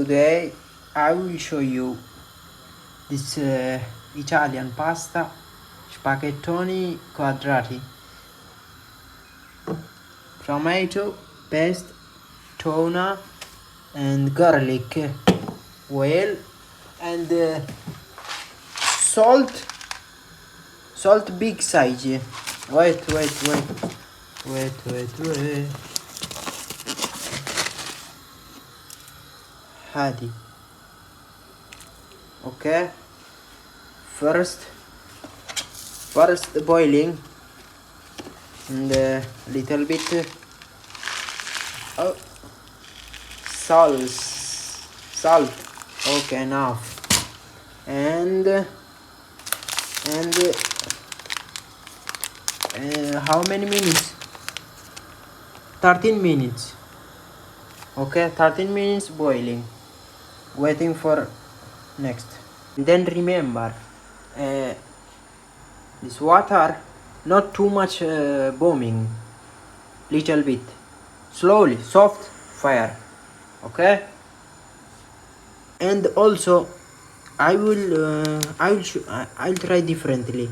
Today I will show you this Italian pasta, spaghettoni quadrati, tomato paste, tuna and garlic, oil and salt big size. Wait. Hadi. Okay. First boiling and a little bit oh, salt. Okay, enough. And how many minutes? 13 minutes. Okay, 13 minutes boiling, waiting for next. Then remember, this water not too much booming, little bit, slowly, soft fire. Okay. And also I'll try differently.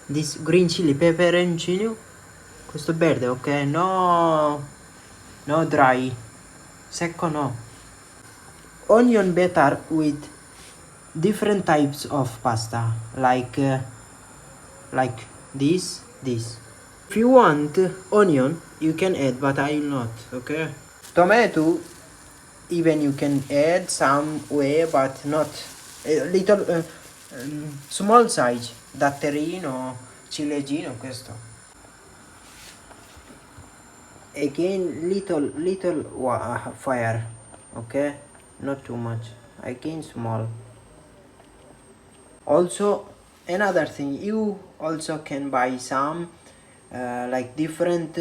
This green chili peperoncino, questo verde, ok? No dry, secco no. Onion better with different types of pasta, like this. If you want onion, you can add, but I will not, okay? Tomato, even you can add some way, but not a little small size, datterino, ciliegino, questo. Again, little fire, okay? Not too much. Again, small. Also, another thing, you also can buy some like different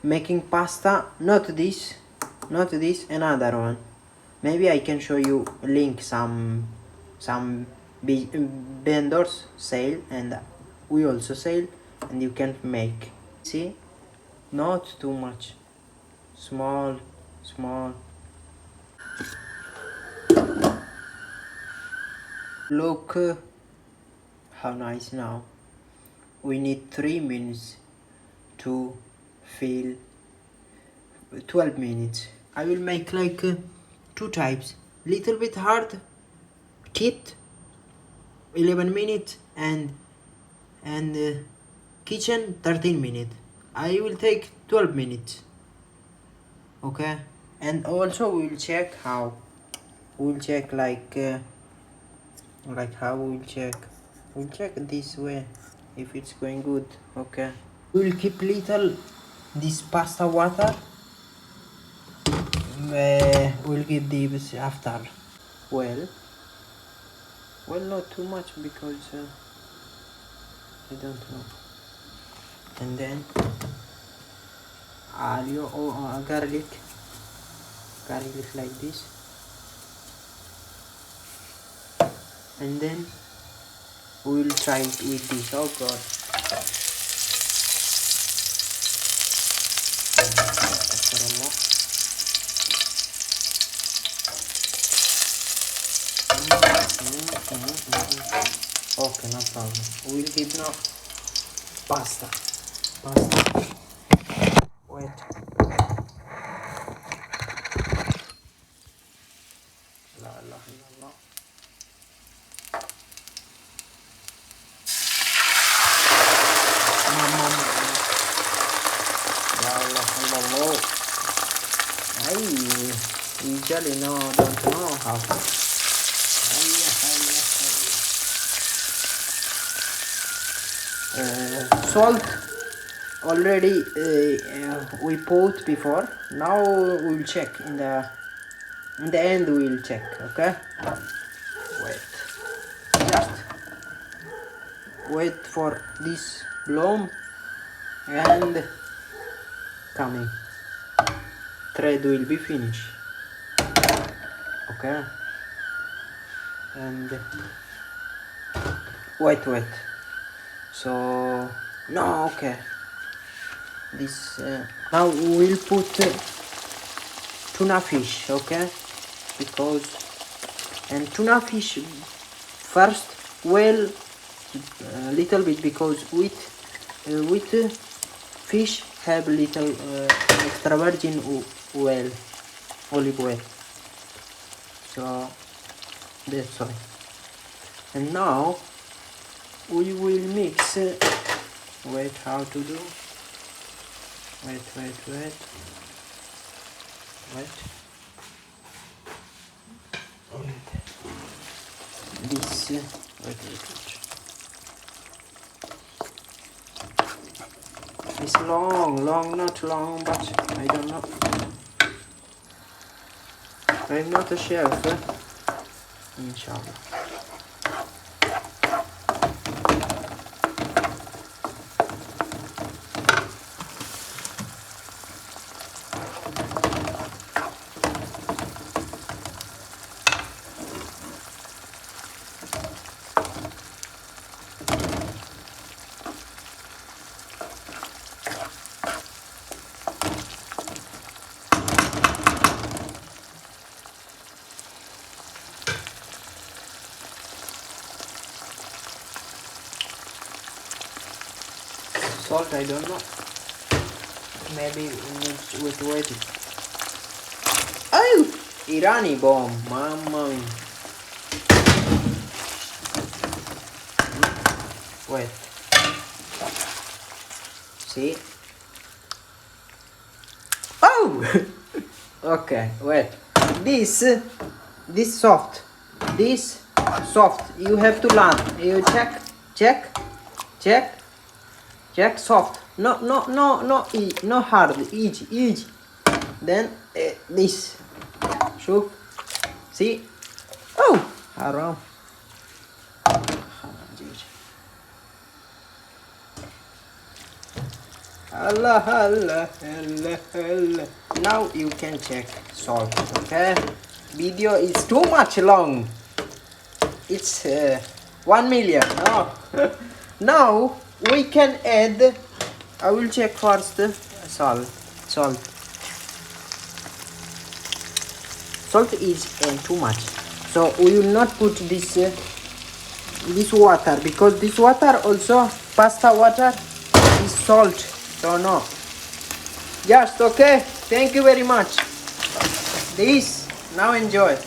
making pasta. Not this, another one. Maybe I can show you link some vendors sale, and we also sell, and you can make. See, not too much, small. Look how nice now. We need 3 minutes to fill 12 minutes. I will make like two types, little bit hard kit 11 minutes and kitchen 13 minutes. I will take 12 minutes, okay? And also we'll check how we'll check how we'll check this way if it's going good, okay? We'll keep little this pasta water. We'll give this after. Well, not too much because I don't know. And then aglio or garlic like this. And then we'll try it with this. Oh god. Okay, no problem. We'll give now pasta. Wait. La. I usually don't know how. Salt already we put before. Now we'll check in the end. We'll check, okay? Just wait for this bloom and coming. Thread will be finished, okay? And wait. So no, okay. This now we'll put tuna fish, okay? because and tuna fish first well little bit, because with fish have little extra virgin oil, olive oil, so that's why. And now we will mix. Wait, how to do? Wait. This wait. It's long, not long, but I don't know. I'm not a chef, inshallah. Salt, I don't know. Maybe we need wait. Oh! Irani bomb, mama. Wait. See? Oh! Okay, wait. This soft. This soft. You have to learn. You check. Soft. No hard. Easy. Then this. Shook. See? Oh! Haram. Allah. Now you can check salt, okay? Video is too much long. It's 1 million. No. Now we can add. I will check first salt. Salt is too much, so we will not put this water, because this water also pasta water is salt. So no. Just okay. Thank you very much. This now enjoy.